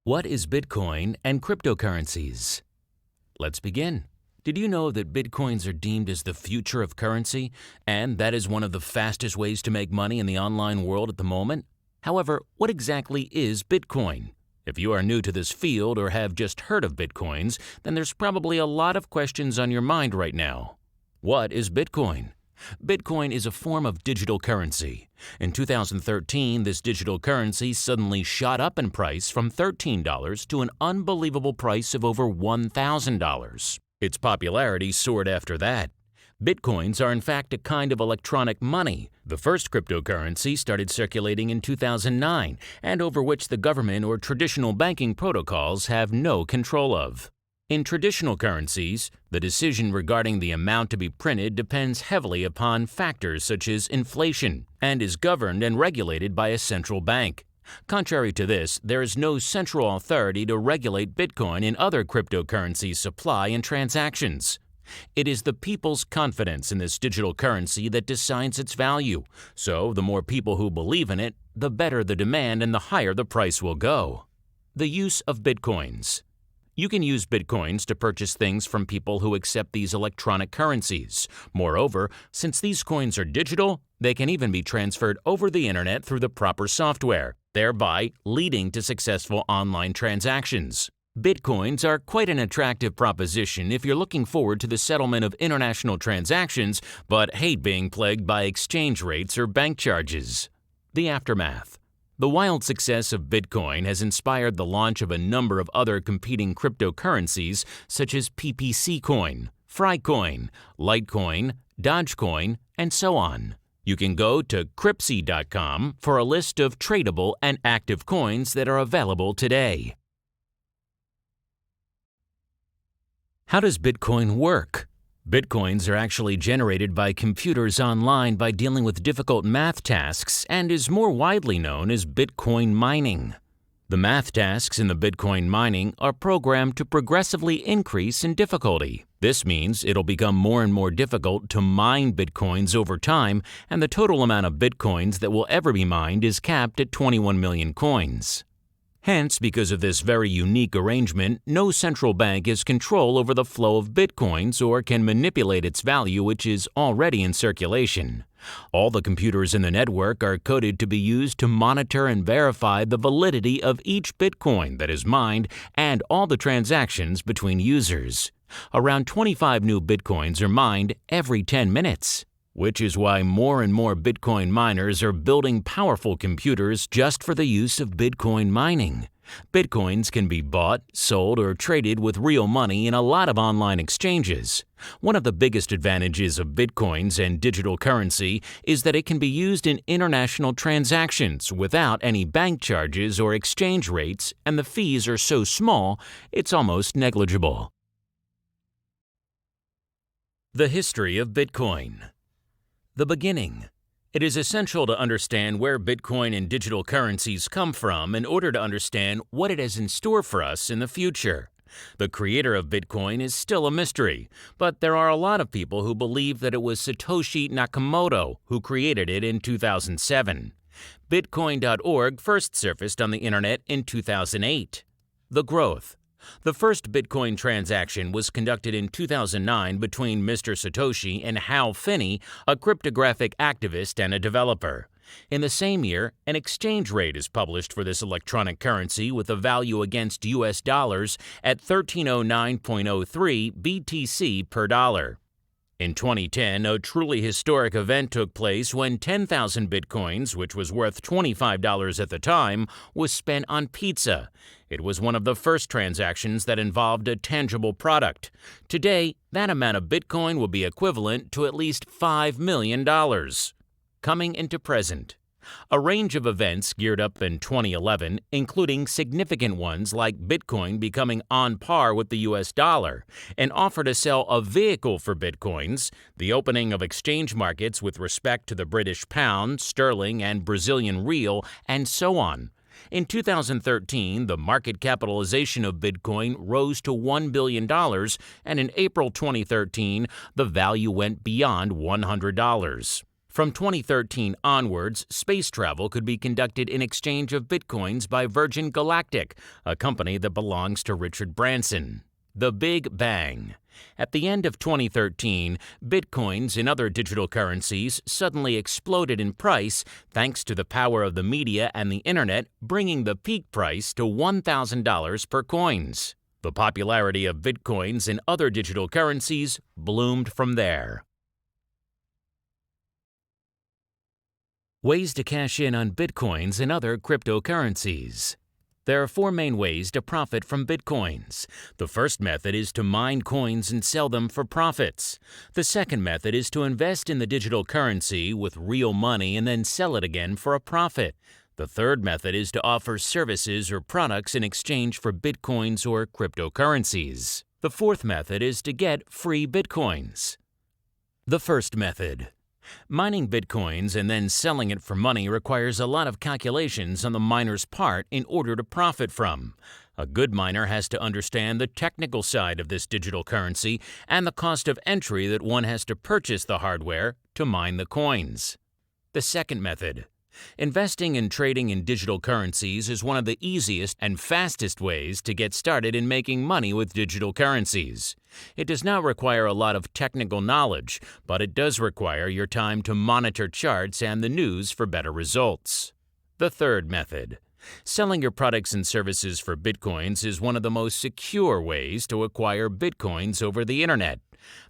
What is Bitcoin and cryptocurrencies? Let's begin. Did you know that Bitcoins are deemed as the future of currency, and that is one of the fastest ways to make money in the online world at the moment? However, what exactly is Bitcoin? If you are new to this field or have just heard of Bitcoins, then there's probably a lot of questions on your mind right now. What is Bitcoin? Bitcoin is a form of digital currency. In 2013, this digital currency suddenly shot up in price from $13 to an unbelievable price of over $1,000. Its popularity soared after that. Bitcoins are in fact a kind of electronic money. The first cryptocurrency started circulating in 2009 and over which the government or traditional banking protocols have no control of. In traditional currencies, the decision regarding the amount to be printed depends heavily upon factors such as inflation and is governed and regulated by a central bank. Contrary to this, there is no central authority to regulate Bitcoin and other cryptocurrency supply and transactions. It is the people's confidence in this digital currency that decides its value, so the more people who believe in it, the better the demand and the higher the price will go. The use of Bitcoins. You can use Bitcoins to purchase things from people who accept these electronic currencies. Moreover, since these coins are digital, they can even be transferred over the internet through the proper software, thereby leading to successful online transactions. Bitcoins are quite an attractive proposition if you're looking forward to the settlement of international transactions but hate being plagued by exchange rates or bank charges. The aftermath. The wild success of Bitcoin has inspired the launch of a number of other competing cryptocurrencies such as PPC Coin, Frycoin, Litecoin, Dogecoin, and so on. You can go to Cryptsy.com for a list of tradable and active coins that are available today. How does Bitcoin work? Bitcoins are actually generated by computers online by dealing with difficult math tasks and is more widely known as Bitcoin mining. The math tasks in the Bitcoin mining are programmed to progressively increase in difficulty. This means it'll become more and more difficult to mine Bitcoins over time, and the total amount of Bitcoins that will ever be mined is capped at 21 million coins. Hence, because of this very unique arrangement, no central bank has control over the flow of Bitcoins or can manipulate its value, which is already in circulation. All the computers in the network are coded to be used to monitor and verify the validity of each Bitcoin that is mined and all the transactions between users. Around 25 new Bitcoins are mined every 10 minutes. Which is why more and more Bitcoin miners are building powerful computers just for the use of Bitcoin mining. Bitcoins can be bought, sold, or traded with real money in a lot of online exchanges. One of the biggest advantages of Bitcoins and digital currency is that it can be used in international transactions without any bank charges or exchange rates, and the fees are so small, it's almost negligible. The history of Bitcoin. The beginning. It is essential to understand where Bitcoin and digital currencies come from in order to understand what it has in store for us in the future. The creator of Bitcoin is still a mystery, but there are a lot of people who believe that it was Satoshi Nakamoto who created it in 2007. Bitcoin.org first surfaced on the internet in 2008. The growth. The first Bitcoin transaction was conducted in 2009 between Mr. Satoshi and Hal Finney, a cryptographic activist and a developer. In the same year, an exchange rate is published for this electronic currency with a value against US dollars at 1309.03 BTC per dollar. In 2010, a truly historic event took place when 10,000 Bitcoins, which was worth $25 at the time, was spent on pizza. It was one of the first transactions that involved a tangible product. Today, that amount of Bitcoin will be equivalent to at least $5 million. Coming into present. A range of events geared up in 2011, including significant ones like Bitcoin becoming on par with the US dollar, an offer to sell a vehicle for Bitcoins, the opening of exchange markets with respect to the British pound, sterling, and Brazilian real, and so on. In 2013, the market capitalization of Bitcoin rose to $1 billion, and in April 2013, the value went beyond $100. From 2013 onwards, space travel could be conducted in exchange of bitcoins by Virgin Galactic, a company that belongs to Richard Branson. The Big Bang. At the end of 2013, bitcoins and other digital currencies suddenly exploded in price thanks to the power of the media and the internet, bringing the peak price to $1,000 per coins. The popularity of bitcoins and other digital currencies bloomed from there. Ways to cash in on bitcoins and other cryptocurrencies. There are four main ways to profit from bitcoins. The first method is to mine coins and sell them for profits. The second method is to invest in the digital currency with real money and then sell it again for a profit. The third method is to offer services or products in exchange for bitcoins or cryptocurrencies. The fourth method is to get free bitcoins. The first method. Mining bitcoins and then selling it for money requires a lot of calculations on the miner's part in order to profit from. A good miner has to understand the technical side of this digital currency and the cost of entry that one has to purchase the hardware to mine the coins. The second method. Investing and trading in digital currencies is one of the easiest and fastest ways to get started in making money with digital currencies. It does not require a lot of technical knowledge, but it does require your time to monitor charts and the news for better results. The third method. Selling your products and services for bitcoins is one of the most secure ways to acquire bitcoins over the internet.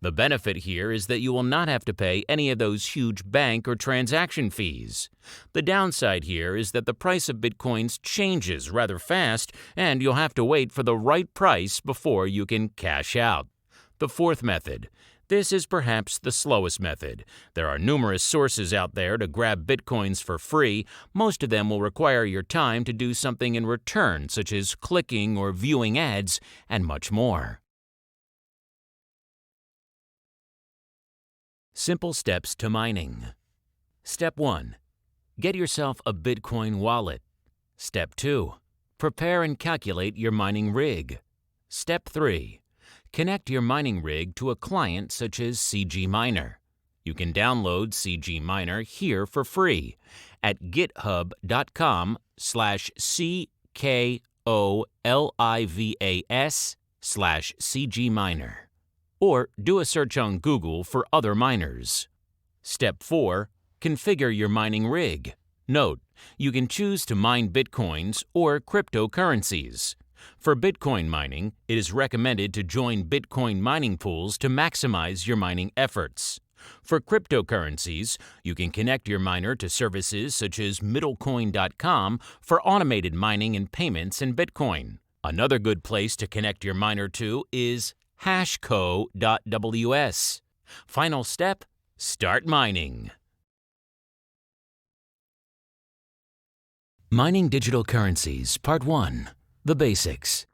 The benefit here is that you will not have to pay any of those huge bank or transaction fees. The downside here is that the price of bitcoins changes rather fast, and you'll have to wait for the right price before you can cash out. The fourth method. This is perhaps the slowest method. There are numerous sources out there to grab bitcoins for free. Most of them will require your time to do something in return, such as clicking or viewing ads, and much more. Simple steps to mining. Step 1. Get yourself a Bitcoin wallet. Step 2. Prepare and calculate your mining rig. Step 3. Connect your mining rig to a client such as CG Miner. You can download CG Miner here for free at github.com/CKOLIVAS/CGMiner. Or do a search on Google for other miners. Step 4. Configure your mining rig. Note, you can choose to mine bitcoins or cryptocurrencies. For Bitcoin mining, it is recommended to join Bitcoin mining pools to maximize your mining efforts. For cryptocurrencies, you can connect your miner to services such as middlecoin.com for automated mining and payments in Bitcoin. Another good place to connect your miner to is hashco.ws. Final step, start mining. Mining digital currencies, Part 1. The basics.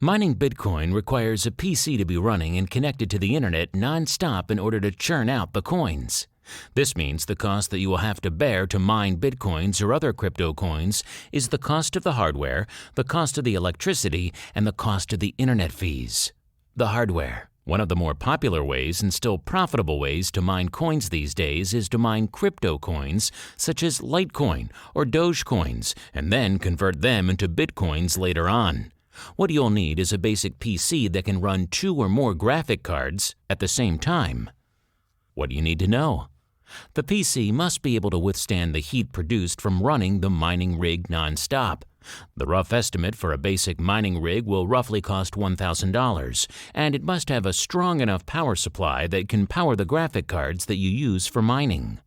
Mining Bitcoin requires a PC to be running and connected to the internet non-stop in order to churn out the coins. This means the cost that you will have to bear to mine bitcoins or other crypto coins is the cost of the hardware, the cost of the electricity, and the cost of the internet fees. The hardware. One of the more popular ways and still profitable ways to mine coins these days is to mine crypto coins such as Litecoin or Dogecoins and then convert them into bitcoins later on. What you'll need is a basic PC that can run 2 or more graphic cards at the same time. What do you need to know? The PC must be able to withstand the heat produced from running the mining rig non-stop. The rough estimate for a basic mining rig will roughly cost $1,000, and it must have a strong enough power supply that can power the graphic cards that you use for mining.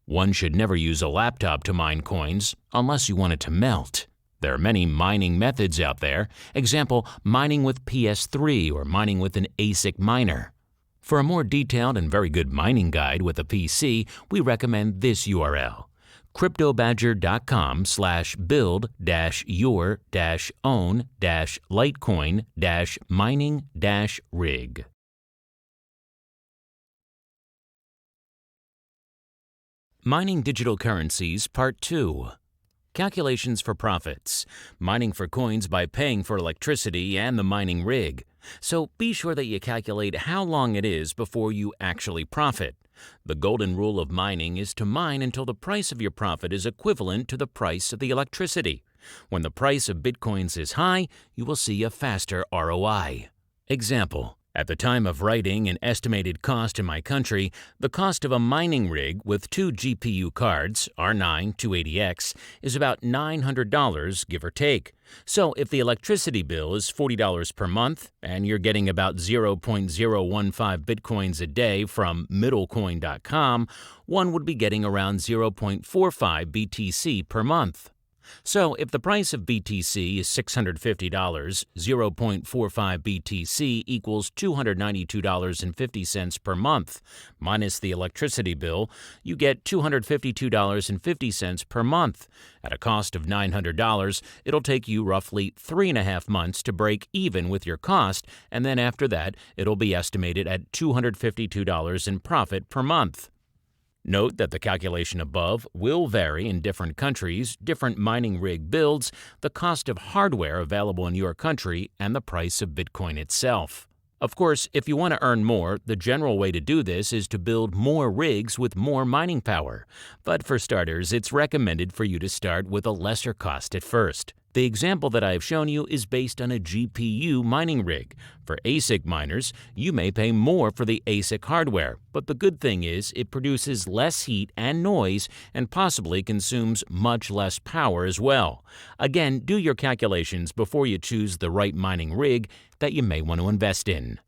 One should never use a laptop to mine coins unless you want it to melt. There are many mining methods out there, example, mining with PS3 or mining with an ASIC miner. For a more detailed and very good mining guide with a PC, we recommend this URL. cryptobadger.com/build-your-own-litecoin-mining-rig. Mining digital currencies, Part 2. Calculations for profits. Mining for coins by paying for electricity and the mining rig. So be sure that you calculate how long it is before you actually profit. The golden rule of mining is to mine until the price of your profit is equivalent to the price of the electricity. When the price of Bitcoins is high, you will see a faster ROI. Example: at the time of writing an estimated cost in my country, the cost of a mining rig with 2 GPU cards, R9 280X, is about $900, give or take. So if the electricity bill is $40 per month and you're getting about 0.015 Bitcoins a day from middlecoin.com, one would be getting around 0.45 BTC per month. So if the price of BTC is $650, 0.45 BTC equals $292.50 per month. Minus the electricity bill, you get $252.50 per month. At a cost of $900, it'll take you roughly 3.5 months to break even with your cost, and then after that, it'll be estimated at $252 in profit per month. Note that the calculation above will vary in different countries, different mining rig builds, the cost of hardware available in your country, and the price of Bitcoin itself. Of course, if you want to earn more, the general way to do this is to build more rigs with more mining power. But for starters, it's recommended for you to start with a lesser cost at first. The example that I have shown you is based on a GPU mining rig. For ASIC miners, you may pay more for the ASIC hardware, but the good thing is it produces less heat and noise and possibly consumes much less power as well. Again, do your calculations before you choose the right mining rig that you may want to invest in.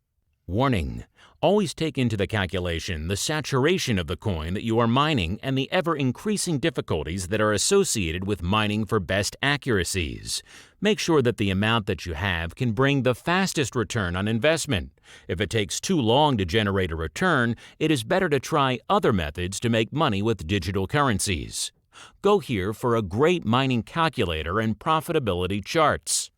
Warning: always take into the calculation the saturation of the coin that you are mining and the ever-increasing difficulties that are associated with mining for best accuracies. Make sure that the amount that you have can bring the fastest return on investment. If it takes too long to generate a return, it is better to try other methods to make money with digital currencies. Go here for a great mining calculator and profitability charts.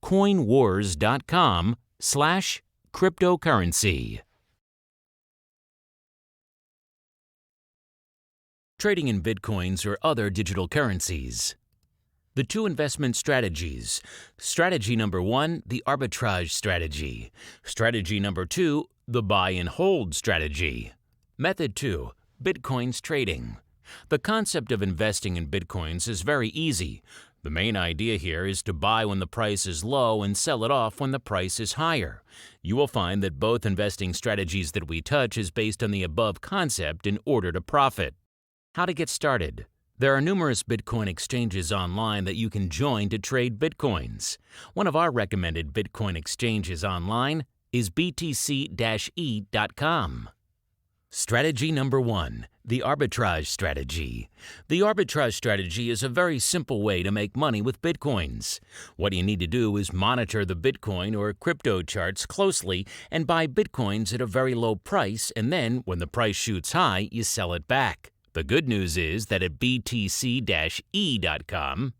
coinwars.com/cryptocurrency. Trading in Bitcoins or other digital currencies. The 2 investment strategies. Strategy number 1, the arbitrage strategy. Strategy number 2, the buy and hold strategy. Method 2, Bitcoins trading. The concept of investing in Bitcoins is very easy. The main idea here is to buy when the price is low and sell it off when the price is higher. You will find that both investing strategies that we touch is based on the above concept in order to profit. How to get started? There are numerous Bitcoin exchanges online that you can join to trade Bitcoins. One of our recommended Bitcoin exchanges online is btc-e.com. Strategy number 1, the arbitrage strategy. The arbitrage strategy is a very simple way to make money with Bitcoins. What you need to do is monitor the Bitcoin or crypto charts closely and buy Bitcoins at a very low price, and then when the price shoots high, you sell it back. The good news is that at btc-e.com,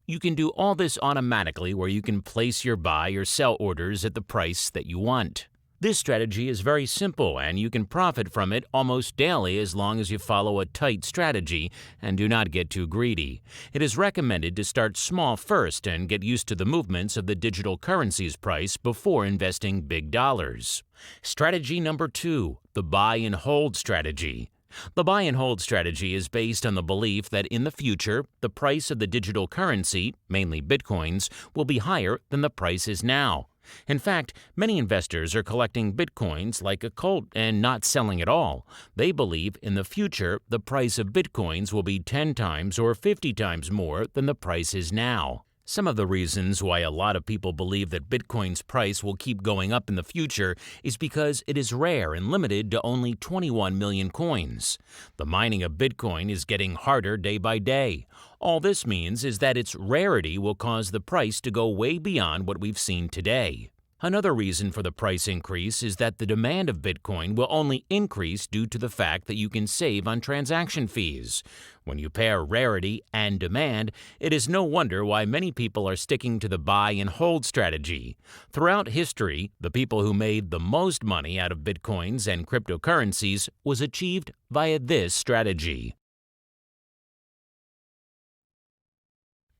you can do all this automatically where you can place your buy or sell orders at the price that you want. This strategy is very simple and you can profit from it almost daily as long as you follow a tight strategy and do not get too greedy. It is recommended to start small first and get used to the movements of the digital currency's price before investing big dollars. Strategy number 2, the buy and hold strategy. The buy and hold strategy is based on the belief that in the future, the price of the digital currency, mainly Bitcoins, will be higher than the price is now. In fact, many investors are collecting Bitcoins like a cult and not selling at all. They believe in the future the price of Bitcoins will be 10 times or 50 times more than the price is now. Some of the reasons why a lot of people believe that Bitcoin's price will keep going up in the future is because it is rare and limited to only 21 million coins. The mining of Bitcoin is getting harder day by day. All this means is that its rarity will cause the price to go way beyond what we've seen today. Another reason for the price increase is that the demand of Bitcoin will only increase due to the fact that you can save on transaction fees. When you pair rarity and demand, it is no wonder why many people are sticking to the buy and hold strategy. Throughout history, the people who made the most money out of Bitcoins and cryptocurrencies was achieved via this strategy.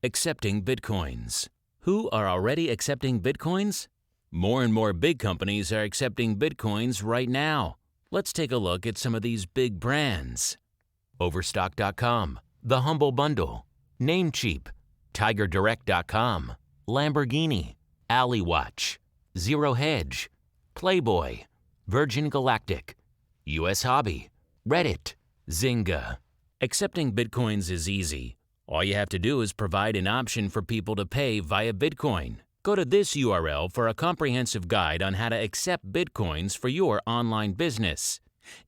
Accepting Bitcoins. Who are already accepting Bitcoins? More and more big companies are accepting Bitcoins right now. Let's take a look at some of these big brands. Overstock.com, The Humble Bundle, Namecheap, TigerDirect.com, Lamborghini, AliWatch, Zero Hedge, Playboy, Virgin Galactic, US Hobby, Reddit, Zynga. Accepting Bitcoins is easy. All you have to do is provide an option for people to pay via Bitcoin. Go to this URL for a comprehensive guide on how to accept Bitcoins for your online business.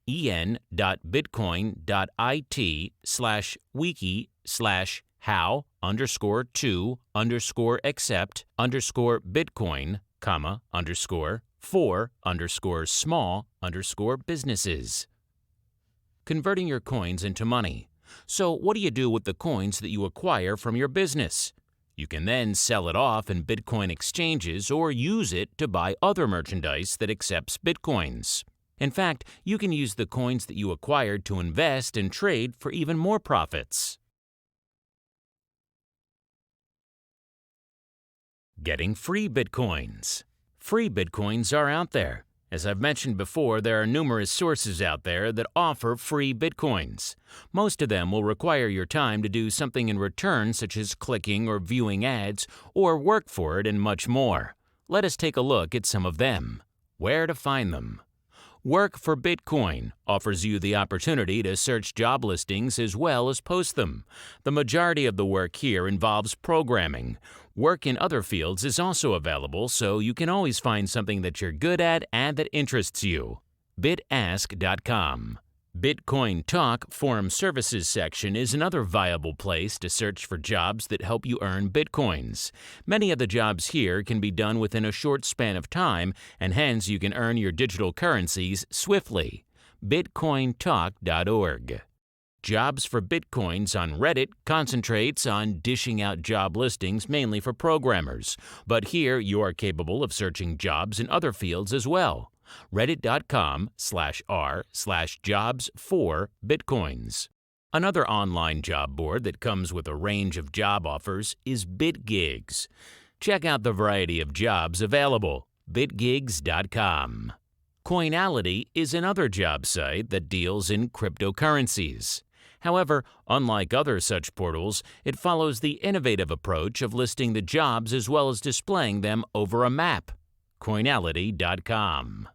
en.bitcoin.it/wiki/how_to_accept_bitcoin, for_small_businesses. Converting your coins into money. So what do you do with the coins that you acquire from your business? You can then sell it off in Bitcoin exchanges or use it to buy other merchandise that accepts Bitcoins. In fact, you can use the coins that you acquired to invest and trade for even more profits. Getting free Bitcoins. Free Bitcoins are out there. As I've mentioned before, there are numerous sources out there that offer free Bitcoins. Most of them will require your time to do something in return, such as clicking or viewing ads, or work for it and much more. Let us take a look at some of them. Where to find them? Work for Bitcoin offers you the opportunity to search job listings as well as post them. The majority of the work here involves programming. Work in other fields is also available, so you can always find something that you're good at and that interests you. Bitask.com. Bitcoin Talk Forum Services section is another viable place to search for jobs that help you earn Bitcoins. Many of the jobs here can be done within a short span of time, and hence you can earn your digital currencies swiftly. Bitcointalk.org. Jobs for Bitcoins on Reddit concentrates on dishing out job listings mainly for programmers, but here you are capable of searching jobs in other fields as well. Reddit.com/r/jobs4bitcoins. Another online job board that comes with a range of job offers is BitGigs. Check out the variety of jobs available. Bitgigs.com. Coinality is another job site that deals in cryptocurrencies. However, unlike other such portals, it follows the innovative approach of listing the jobs as well as displaying them over a map. Coinality.com.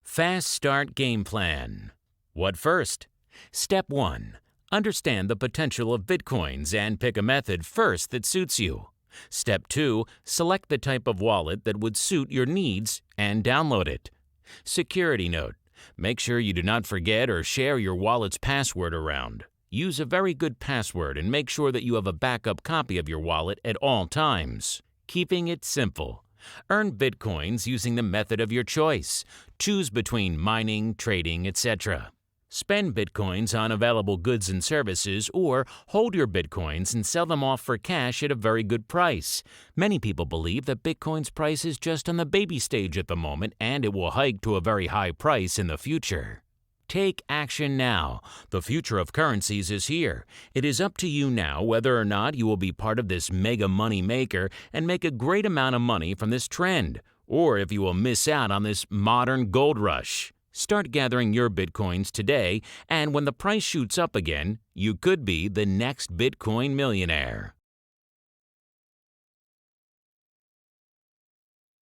Fast Start Game Plan. What first? Step 1. Understand the potential of Bitcoins and pick a method first that suits you. Step 2. Select the type of wallet that would suit your needs and download it. Security note. Make sure you do not forget or share your wallet's password around. Use a very good password and make sure that you have a backup copy of your wallet at all times. Keeping it simple. Earn Bitcoins using the method of your choice. Choose between mining, trading, etc. Spend Bitcoins on available goods and services, or hold your Bitcoins and sell them off for cash at a very good price. Many people believe that Bitcoin's price is just on the baby stage at the moment and it will hike to a very high price in the future. Take action now. The future of currencies is here. It is up to you now whether or not you will be part of this mega money maker and make a great amount of money from this trend, or if you will miss out on this modern gold rush. Start gathering your Bitcoins today, and when the price shoots up again, you could be the next Bitcoin millionaire.